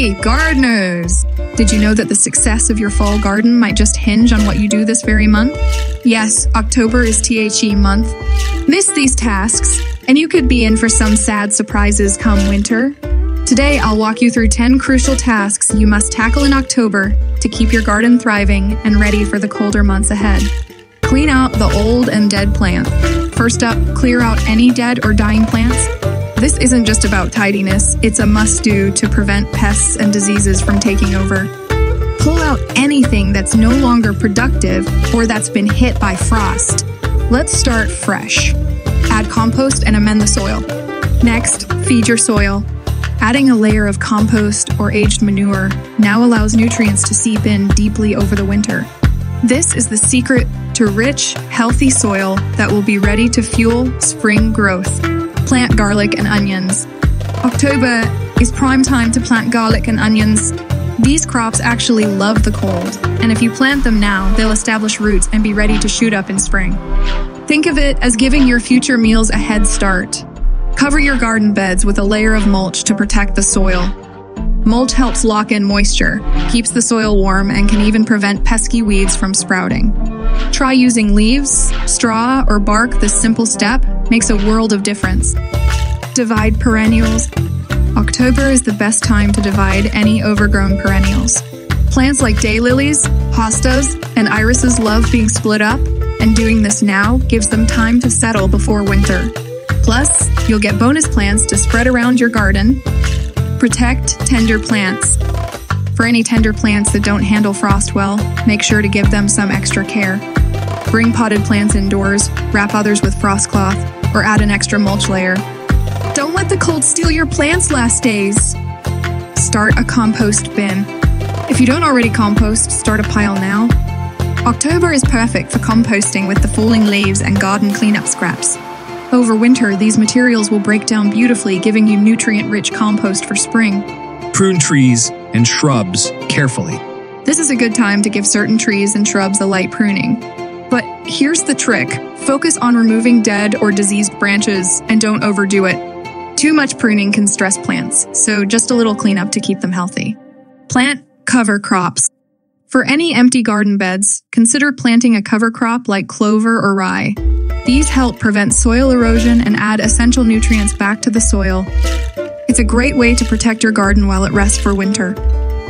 Hey, gardeners! Did you know that the success of your fall garden might just hinge on what you do this very month? Yes, October is THE month. Miss these tasks, and you could be in for some sad surprises come winter. Today, I'll walk you through 10 crucial tasks you must tackle in October to keep your garden thriving and ready for the colder months ahead. Clean out the old and dead plant. First up, clear out any dead or dying plants. This isn't just about tidiness, it's a must-do to prevent pests and diseases from taking over. Pull out anything that's no longer productive or that's been hit by frost. Let's start fresh. Add compost and amend the soil. Next, feed your soil. Adding a layer of compost or aged manure now allows nutrients to seep in deeply over the winter. This is the secret to rich, healthy soil that will be ready to fuel spring growth. Plant garlic and onions. October is prime time to plant garlic and onions. These crops actually love the cold, and if you plant them now, they'll establish roots and be ready to shoot up in spring. Think of it as giving your future meals a head start. Cover your garden beds with a layer of mulch to protect the soil. Mulch helps lock in moisture, keeps the soil warm, and can even prevent pesky weeds from sprouting. Try using leaves, straw, or bark. This simple step makes a world of difference. Divide perennials. October is the best time to divide any overgrown perennials. Plants like daylilies, hostas, and irises love being split up, and doing this now gives them time to settle before winter. Plus, you'll get bonus plants to spread around your garden. Protect tender plants. For any tender plants that don't handle frost well, make sure to give them some extra care. Bring potted plants indoors, wrap others with frost cloth, or add an extra mulch layer. Don't let the cold steal your plants' last days. Start a compost bin. If you don't already compost, start a pile now. October is perfect for composting with the falling leaves and garden cleanup scraps. Over winter, these materials will break down beautifully, giving you nutrient-rich compost for spring. Prune trees and shrubs carefully. This is a good time to give certain trees and shrubs a light pruning. But here's the trick. Focus on removing dead or diseased branches and don't overdo it. Too much pruning can stress plants, so just a little cleanup to keep them healthy. Plant cover crops. For any empty garden beds, consider planting a cover crop like clover or rye. These help prevent soil erosion and add essential nutrients back to the soil. It's a great way to protect your garden while it rests for winter.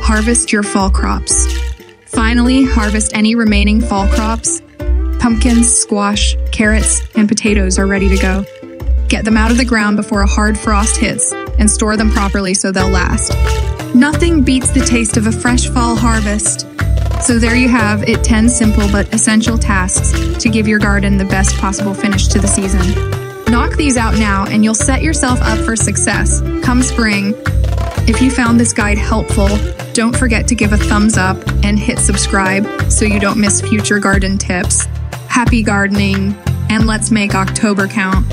Harvest your fall crops. Finally, harvest any remaining fall crops. Pumpkins, squash, carrots, and potatoes are ready to go. Get them out of the ground before a hard frost hits and store them properly so they'll last. Nothing beats the taste of a fresh fall harvest. So there you have it, 10 simple but essential tasks to give your garden the best possible finish to the season. Knock these out now and you'll set yourself up for success come spring. If you found this guide helpful, don't forget to give a thumbs up and hit subscribe so you don't miss future garden tips. Happy gardening, and let's make October count.